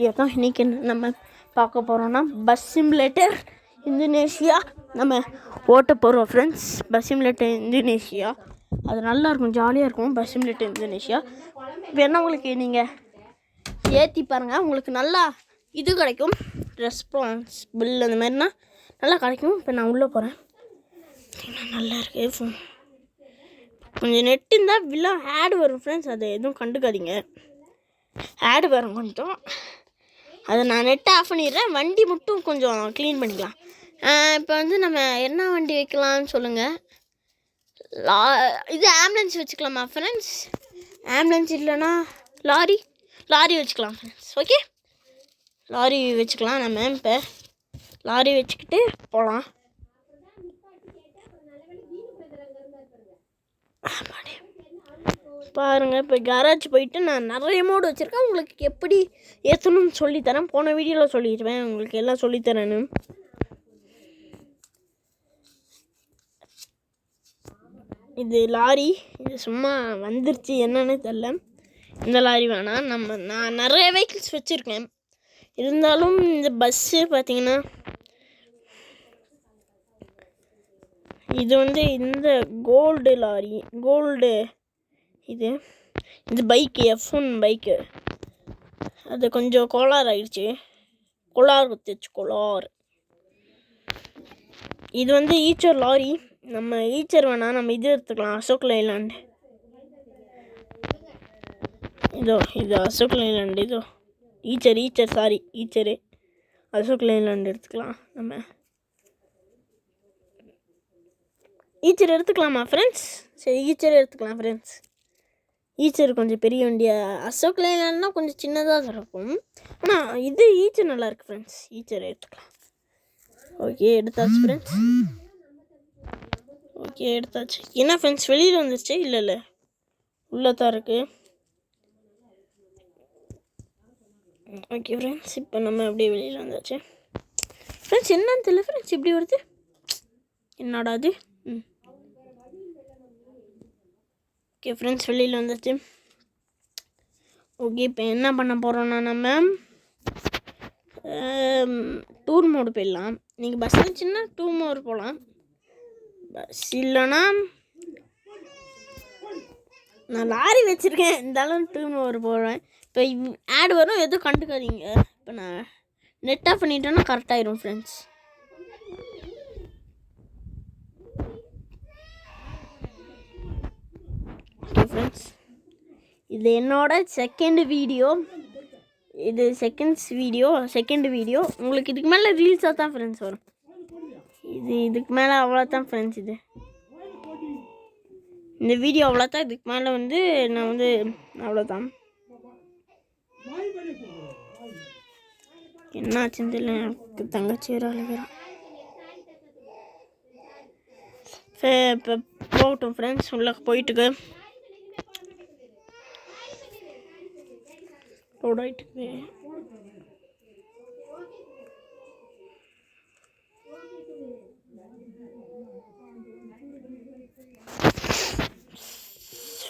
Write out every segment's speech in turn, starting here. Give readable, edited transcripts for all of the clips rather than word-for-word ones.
Video தான் இன்றைக்கி நம்ம பார்க்க போகிறோன்னா பஸ் சிமுலேட்டர் இந்தோனேஷியா நம்ம ஓட்ட போகிறோம் ஃப்ரெண்ட்ஸ். பஸ் சிமுலேட்டர் இந்தோனேஷியா அது நல்லாயிருக்கும், ஜாலியாக இருக்கும். பஸ் சிமுலேட்டர் இந்தோனேஷியா வேணா உங்களுக்கு நீங்கள் ஏற்றி பாருங்கள், உங்களுக்கு நல்லா இது கிடைக்கும், ரெஸ்பான்சிபிள் அந்த மாதிரினா நல்லா கிடைக்கும். இப்போ நான் உள்ளே போகிறேன், நல்லா இருக்கு. கொஞ்சம் நெட்டு இருந்தால் வில்லா ஆடு வரும் ஃப்ரெண்ட்ஸ், அதை எதுவும் கண்டுக்காதீங்க. ஆடு வரும் கொஞ்சம், அதை நான் நெட்டை ஆஃப் பண்ணிடுறேன். வண்டி மட்டும் கொஞ்சம் க்ளீன் பண்ணிக்கலாம். இப்போ வந்து நம்ம என்ன வண்டி வைக்கலாம்னு சொல்லுங்கள். இது ஆம்புலன்ஸ் வச்சுக்கலாமா ஃப்ரெண்ட்ஸ்? ஆம்புலன்ஸ் இல்லைன்னா லாரி வச்சுக்கலாம் ஃப்ரெண்ட்ஸ். ஓகே, லாரி வச்சுக்கலாம். நம்ம இப்போ லாரி வச்சுக்கிட்டு போகலாம். பாருங்கள், இப்போ கேரேஜ் போயிட்டு நான் நிறைய மோடு வச்சுருக்கேன். உங்களுக்கு எப்படி ஏற்றணும்னு சொல்லித்தரேன். போன வீடியோவில் சொல்லிடுவேன் உங்களுக்கு எல்லாம் சொல்லித்தரேன்னு. இது லாரி, இது சும்மா வந்துருச்சு, என்னன்னு தெரில. இந்த லாரி வேணாம். நான் நிறைய வெஹிக்கிள்ஸ் வச்சுருக்கேன். இருந்தாலும் இந்த பஸ்ஸு பார்த்திங்கன்னா, இது வந்து இந்த கோல்டு லாரி, இது பைக்கு, F1 பைக்கு. அது கொஞ்சம் கோளாறு ஆயிடுச்சு, கோளாறு. இது வந்து ஈச்சர் லாரி. நம்ம ஈச்சர் வேணாம், நம்ம இது எடுத்துக்கலாம், அசோக் லைலாண்ட். இது அசோக் லைலாண்ட். ஈச்சரு அசோக் லைலாண்ட் எடுத்துக்கலாம். நம்ம ஈச்சர் எடுத்துக்கலாமா ஃப்ரெண்ட்ஸ்? சரி, ஈச்சர் எடுத்துக்கலாம் ஃப்ரெண்ட்ஸ். ஈச்சர் கொஞ்சம் பெரிய வண்டியா, அசோக் லைலாண்ட்னா கொஞ்சம் சின்னதாக இருக்கும். ஆனால் இது ஈச்சர் நல்லாயிருக்கு ஃப்ரெண்ட்ஸ், ஈச்சர் எடுத்துக்கலாம். ஓகே, எடுத்தாச்சு ஃப்ரெண்ட்ஸ். என்ன ஃப்ரெண்ட்ஸ், வெளியில் வந்துருச்சு? இல்லை உள்ளே தான் இருக்குது. ஓகே ஃப்ரெண்ட்ஸ், இப்போ நம்ம அப்படியே வெளியில் வந்தாச்சு ஃப்ரெண்ட்ஸ். என்னன்னு தெரியல ஃப்ரெண்ட்ஸ், இப்படி வருது, என்னடா அது? ஓகே ஃப்ரெண்ட்ஸ், வெளியில் வந்துச்சு. ஓகே, இப்போ என்ன பண்ண போகிறோன்னா நம்ம டூர் மோடு போயிடலாம். நீங்கள் பஸ் இருந்துச்சுன்னா டூர் மோடு போகலாம். பஸ் இல்லைன்னா நான் லாரி வச்சுருக்கேன், இருந்தாலும் டூர் மோடு போடுவேன். இப்போ ஆடு வரும், எதுவும் கண்டுக்காதீங்க. இப்போ நான் நெட் ஆஃப் பண்ணிட்டேன்னா கரெக்டாகிடும் ஃப்ரெண்ட்ஸ். ஓகே ஃப்ரெண்ட்ஸ், இது என்னோட செகண்ட் வீடியோ. Second video. உங்களுக்கு இதுக்கு மேலே ரீல்ஸாக தான் ஃப்ரெண்ட்ஸ் வரும். இதுக்கு மேலே அவ்வளோதான் ஃப்ரெண்ட்ஸ். இந்த வீடியோ அவ்வளோதான். இதுக்கு மேலே வந்து நான் வந்து அவ்வளோதான். என்ன ஆச்சுன்னு தெரியல, எனக்கு தங்கச்சி வேறு அழுகிறான். இப்போ போகட்டும் ஃப்ரெண்ட்ஸ், உள்ளே போயிட்டுக்கு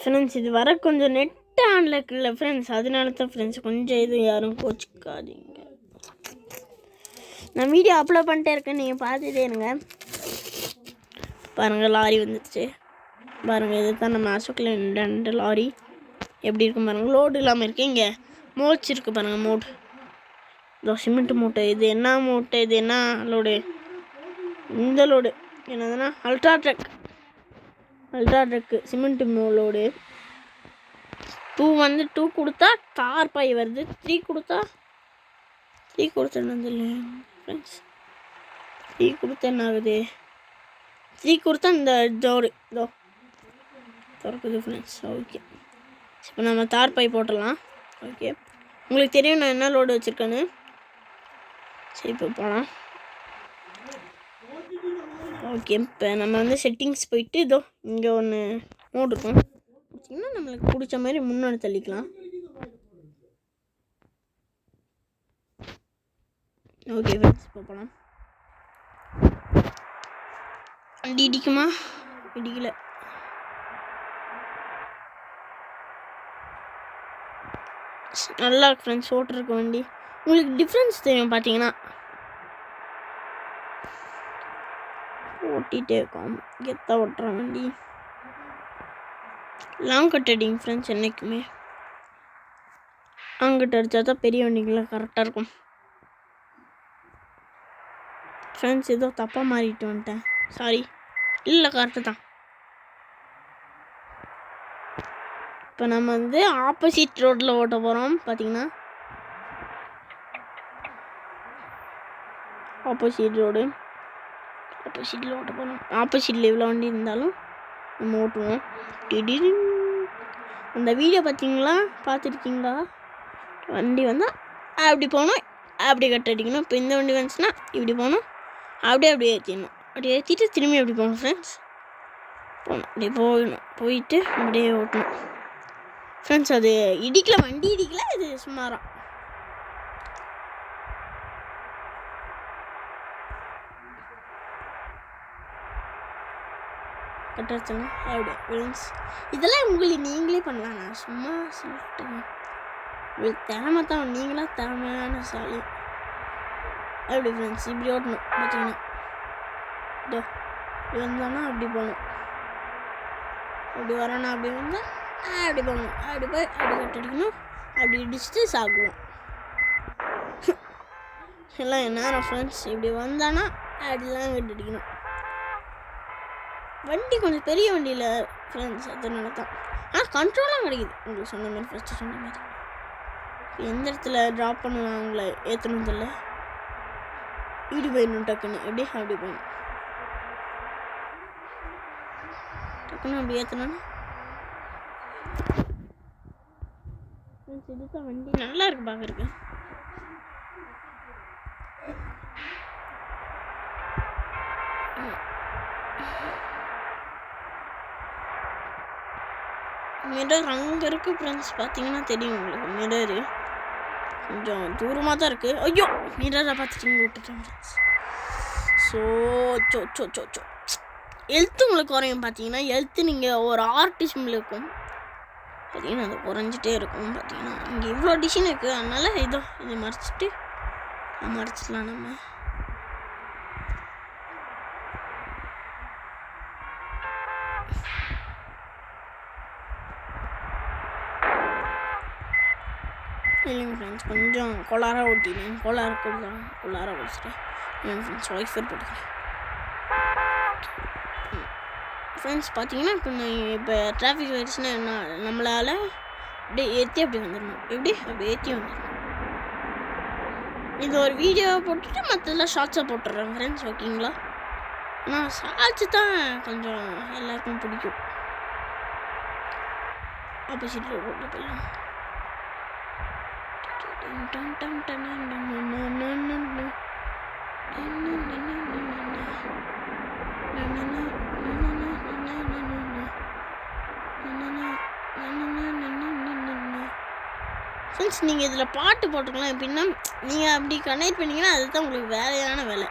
ஃப்ரெண்ட்ஸ். இது வர கொஞ்சம் நெட் ஆன்ல இருக்குல்ல ஃப்ரெண்ட்ஸ், அதனால தான் ஃப்ரெண்ட்ஸ். கொஞ்சம் இது யாரும் கோச்சிக்காதீங்க. நான் வீடியோ அப்லோட் பண்ணிட்டே இருக்கேன், நீங்கள் பார்த்துட்டே இருங்க. பாருங்கள், லாரி வந்துடுச்சு பாருங்கள். இது தான் நம்ம அசோக் லைலாண்ட் லாரி. எப்படி இருக்கும் பாருங்கள், லோடு இல்லாமல் இருக்குது. இங்கே மோட்ஸ் இருக்குது பாருங்கள், மோடு. இதோ சிமெண்ட் மூட்டை. இது என்ன மூட்டை? இது என்ன லோடு? இந்த லோடு என்னதுன்னா அல்ட்ரா ட்ரக்கு சிமெண்ட் லோடு. 2 கொடுத்தா தார் பாய் வருது. 3 கொடுத்தா என்னது இல்லை ஃப்ரெண்ட்ஸ், 3 கொடுத்தா என்ன ஆகுது? 3 கொடுத்தா இந்த டோரு இதோ திறக்குது ஃப்ரெண்ட்ஸ். ஓகே, இப்போ நம்ம தார் பாய் போட்டுடலாம். ஓகே, உங்களுக்கு தெரியும் நான் என்ன லோடு வச்சுருக்கேன்னு. சரி, இப்போ போகலாம். ஓகே, இப்போ நம்ம வந்து செட்டிங்ஸ் போயிட்டு இதோ இங்கே ஒன்று மோடு இருக்கும். இன்னும் நம்மளுக்கு பிடிச்ச மாதிரி முன்னாடி தள்ளிக்கலாம். ஓகே ஃப்ரெண்ட்ஸ், இப்போ போகலாம். வண்டி இடிக்குமா? இடிக்கல. நல்லா இருக்கு ஃப்ரெண்ட்ஸ் ஓட்டுறக்கு வண்டி. உங்களுக்கு டிஃப்ரென்ஸ் தெரியும் பார்த்தீங்கன்னா. ஓட்டிகிட்டே இருக்கோம், கெத்தாக ஓட்டுறோம் வண்டி. லாங் கட் அடிங்க ஃப்ரெண்ட்ஸ் என்றைக்குமே. அங்கிட்ட அடித்தா தான் பெரிய வண்டிங்களாம் கரெக்டாக இருக்கும். ஃப்ரெண்ட்ஸ் ஏதோ தப்பாக மாறிட்டு வந்துட்டேன், சாரி. இல்லை கரெக்டு தான். இப்போ நம்ம ஆப்போசிட் ரோட்டில் ஓட்ட போகிறோம் பார்த்தீங்கன்னா. ஆப்போசிட்டில் ஓட்ட போகிறோம். ஆப்போசிட்டில் எவ்வளோ வண்டி இருந்தாலும் நம்ம ஓட்டுவோம். திடீர்னு அந்த வீடியோ பார்த்துருக்கீங்களா? வண்டி வந்தால் அப்படி போகணும், அப்படி கட் அடிக்கணும். இப்போ இந்த வண்டி வந்துச்சுன்னா இப்படி போகணும், அப்படியே ஏற்றிடணும். அப்படி ஏற்றிட்டு திரும்பி அப்படி போகணும் ஃப்ரெண்ட்ஸ். அப்படியே போயிட்டு அப்படியே ஓட்டணும் ஃப்ரெண்ட்ஸ். அது வண்டி இடிக்கல, இது சுமாராக. கட்டுறச்சுங்க அப்படியே ஃப்ரெண்ட்ஸ். இதெல்லாம் நீங்களே பண்ணலாம், நான் சும்மா சொல்லிட்டேன். உங்களுக்கு திறமை தான், நீங்களாம் திறமையான சாலி. அப்படி ஃப்ரெண்ட்ஸ் இப்படி ஓட்டணும் பார்த்தீங்கன்னா. இப்படி வந்தோன்னா அப்படி போகணும், அப்படி வரோன்னா அப்படி வந்தால் அப்படி போகணும், அப்படி போய் அப்படி கட்டடிக்கணும், அப்படி இடிச்சுட்டு சாப்பிடுவோம். எல்லாம் என்ன ஃப்ரெண்ட்ஸ். இப்படி வந்தானா அப்படிலாம் கட்டடிக்கணும். வண்டி கொஞ்சம் பெரிய வண்டியில் ஃப்ரெண்ட்ஸ், அதனால தான். ஆனால் கண்ட்ரோலாக கிடைக்குது உங்களுக்கு சொன்ன மாதிரி. ஃபஸ்ட்டு சொன்ன மாதிரி எந்த இடத்துல ட்ராப் பண்ணணும், அவங்கள ஏற்றணும் தெரியல. இப்படி போயிடணும் டக்குன்னு, அப்படி போயிடணும் டக்குன்னு, அப்படி ஏற்றணும்னா. இதுதான் வண்டி நல்லா இருக்கு பார்க்குறதுக்கு. மிரர் அங்கே இருக்குது ஃப்ரெண்ட்ஸ், பார்த்தீங்கன்னா தெரியும் உங்களுக்கு. மிரரு கொஞ்சம் தூரமாக தான் இருக்குது. ஐயோ, மிரரை பார்த்துட்டு விட்டுட்டேன் ஃப்ரெண்ட்ஸ். ஸோ ஹெல்த்து உங்களுக்கு குறையும் பார்த்தீங்கன்னா. ஹெல்த்து நீங்கள் ஒரு ஆர்டிஸ்மில் இருக்கும் பார்த்தீங்கன்னா, அது குறைஞ்சிட்டே இருக்கும் பார்த்தீங்கன்னா. இங்கே இவ்வளோ டிசைன் இருக்குது, அதனால் இதை மறைச்சிடலாம் நம்ம. இல்லைங்க ஃப்ரெண்ட்ஸ், கொஞ்சம் கொலாராக ஓட்டினேன். கொலாராக ஓடிச்சிட்டேன் என் ஃப்ரெண்ட்ஸ். ஒய்ஃபர் போட்டுக்கிறேன் ஃப்ரெண்ட்ஸ். பார்த்தீங்கன்னா இப்போ டிராஃபிக் ஆகிடுச்சுன்னா என்ன, நம்மளால் அப்படியே ஏற்றி அப்படி வந்துடணும். அப்படி ஏற்றி வந்துடணும். இது ஒரு வீடியோ போட்டுட்டு மற்றதெல்லாம் ஷார்ட்ஸாக போட்டுடுறேன் ஃப்ரெண்ட்ஸ், ஓகேங்களா? ஆனால் ஷார்ட்ஸு தான் கொஞ்சம் எல்லாருக்கும் பிடிக்கும். ஆப்போசிட்டில் போட்டு போயிடலாம். ஃப்ரெண்ட்ஸ், நீங்கள் இதில் பாட்டு போட்டுக்கலாம். எப்படின்னா நீங்கள் அப்படி கனெக்ட் பண்ணிங்கன்னா அதுதான் உங்களுக்கு வேலையான வேலை.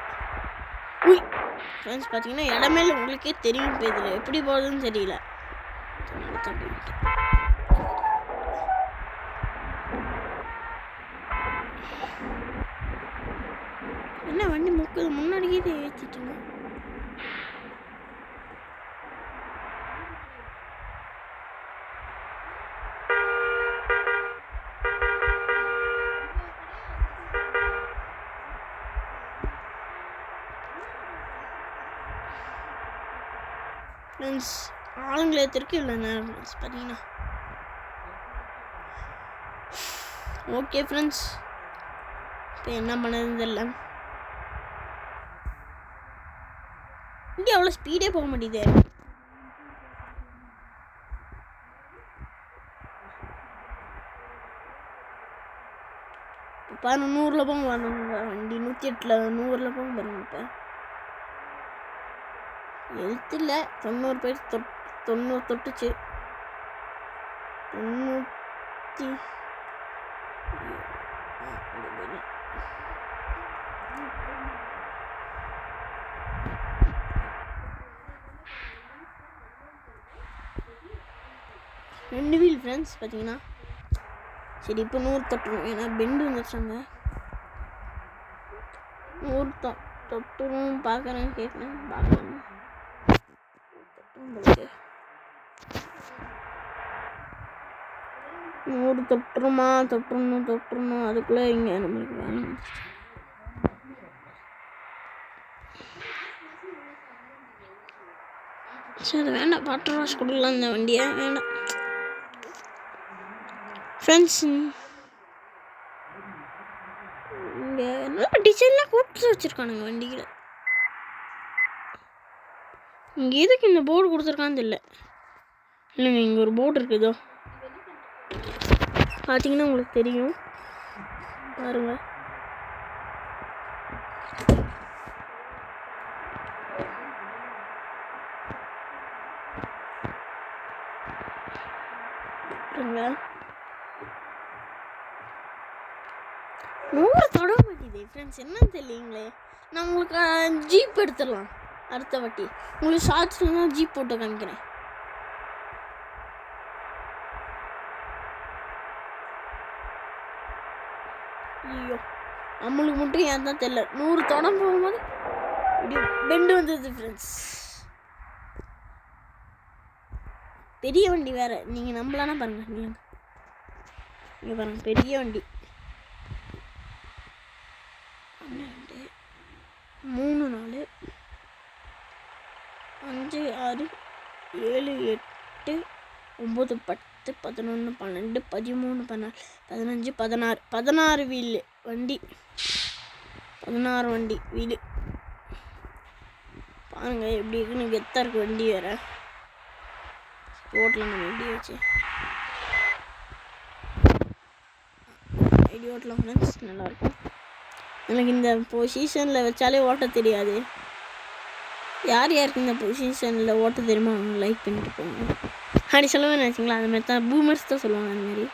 ஃப்ரெண்ட்ஸ் பார்த்தீங்கன்னா இடமே உங்களுக்கே தெரியும். இப்போ இதில் எப்படி போகுதுன்னு தெரியல. என்ன வண்டி முக்குது, முன்னாடியே ஏற்றிட்டுங்க. ஃப்ரெண்ட்ஸ், ஆளுங்களை ஏற்றிருக்கு இல்லை நேரம் ஃப்ரெண்ட்ஸ் பார்த்தீங்கன்னா. ஓகே ஃப்ரெண்ட்ஸ், இப்போ என்ன பண்ணதுன்னு தெரியல. இங்கே அவ்வளோ ஸ்பீடே போக மாட்டேங்குது. இப்போ 100ல் போங்க வண்டி, 108ல் 100ல் போங்க பாருங்க. இப்போ எழுத்துல 90 பேர் 90 தொட்டுச்சு. 90 2 வீல் ஃப்ரெண்ட்ஸ் பார்த்தீங்கன்னா. சரி இப்போ 100 தொட்டுரும், ஏன்னா பெண்டு வந்துருச்சாங்க. 100 தொட்டுரும் பார்க்குறேன், கேட்குறேன், பார்க்குறேன். தொட்டுரும் 100 தொட்டுறணும். அதுக்குள்ளே இங்கே நம்மளுக்கு வேலை. சரி அது வேண்டாம், வாட்டர் வாஷ் கொடுக்கலாம் இந்த வண்டியை, வேண்டாம். ஃப்ரெண்ட்ஸ் இங்கே நல்லா டிசைன்லாம் கொடுத்து வச்சுருக்கானுங்க வண்டியில். இங்கே எதுக்கு இந்த போர்டு கொடுத்துருக்கான்னு தெரியல. இல்லைங்க, இங்கே ஒரு போர்டு இருக்குதோ பார்த்தீங்கன்னா உங்களுக்கு தெரியும் பாருங்க. பாருங்க 100 தொட மாட்டேங்குது ஃப்ரெண்ட்ஸ், என்னன்னு தெரியலீங்களே. நான் உங்களுக்கு ஜீப் எடுத்துடலாம் அடுத்த வாட்டி. உங்களுக்கு ஷார்ட்ஸ்லாம் ஜீப் போட்டு காமிக்கிறேன். ஐயோ நம்மளுக்கு மட்டும் ஏன் தான் தெரியல, 100 தொடம் போகும்போது இப்படி பெண்டு வந்தது ஃப்ரெண்ட்ஸ். பெரிய வண்டி வேறு, நீங்கள் நம்பலானா பாருங்கள். நீங்கள் பாருங்கள், பெரிய வண்டி. 3 4 5 6 7 8 9 10 11 12 13 14 15 16 வீல் வண்டி. 16 வண்டி வீடு பாருங்க எப்படி இருக்குன்னு. கெத்தாக இருக்குது வண்டி வேறு. ஓட்டலாம் நம்ம எப்படி வச்சு ஐடி ஓட்டலாம் ஃப்ரெண்ட்ஸ், நல்லாயிருக்கும். எனக்கு இந்த பொசிஷனில் வச்சாலே ஓட்ட தெரியாது. யார் யாருக்கு இந்த பொசிஷனில் ஓட்ட தெரியுமா அவங்க லைக் பண்ணிட்டு போங்க. அப்படி சொல்லவே நினச்சிங்களா, அந்த மாதிரி தான் பூமர்ஸ் தான் சொல்லுவாங்க. அந்த மாதிரி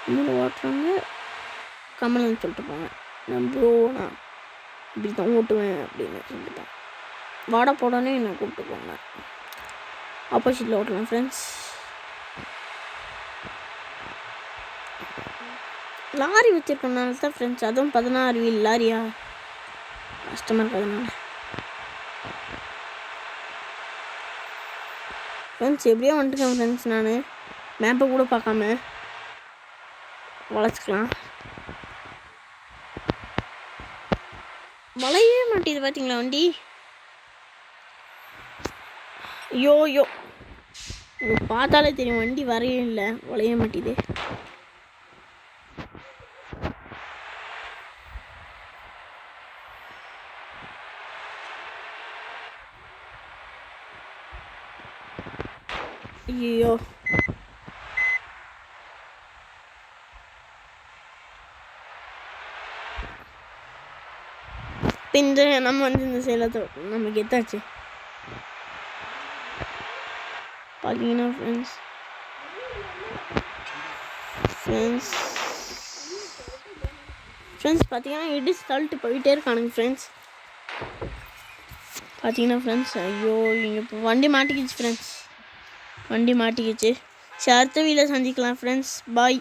இன்னொரு ஓட்டுறவங்க கமல்னு சொல்லிட்டு போங்க. நான் ப்ரோ நான் இப்படி தான் ஓட்டுவேன் அப்படின்னு சொல்லிட்டுப்பேன். வாடா போடனே என்னை கூப்பிட்டு போங்க. ஆப்போசிட்டில் ஓட்டலாம் ஃப்ரெண்ட்ஸ். லாரி வச்சுருக்கனால தான் ஃப்ரெண்ட்ஸ், அதுவும் 16 வீல் லாரியா கஷ்டமாக இருக்கிறதுனால ஃப்ரெண்ட்ஸ். எப்படியோ வந்துட்டுக்கேன் ஃப்ரெண்ட்ஸ். நான் மேப்பை கூட பார்க்காம வளைச்சிக்கலாம். வளையவே மாட்டேது பார்த்தீங்களா வண்டி. ஐயோ உங்களுக்கு பார்த்தாலே தெரியும் வண்டி வரையும் இல்லை, வளைய மாட்டேது. ஐயோ இந்த நம்ம வந்து இந்த சேலத்தை நமக்கு எத்தாச்சு பார்த்தீங்கன்னா ஃப்ரெண்ட்ஸ் பார்த்தீங்கன்னா இடிச்சு தள்ளிட்டு போயிட்டே இருக்கானுங்க ஃப்ரெண்ட்ஸ். பார்த்தீங்கன்னா ஃப்ரெண்ட்ஸ், ஐயோ இங்கே இப்போ வண்டி மாட்டிக்கிச்சு ஃப்ரெண்ட்ஸ், வண்டி மாட்டிக்கிச்சு. சரி அடுத்த வீடியோவில் சந்திக்கலாம் ஃப்ரெண்ட்ஸ், பாய்.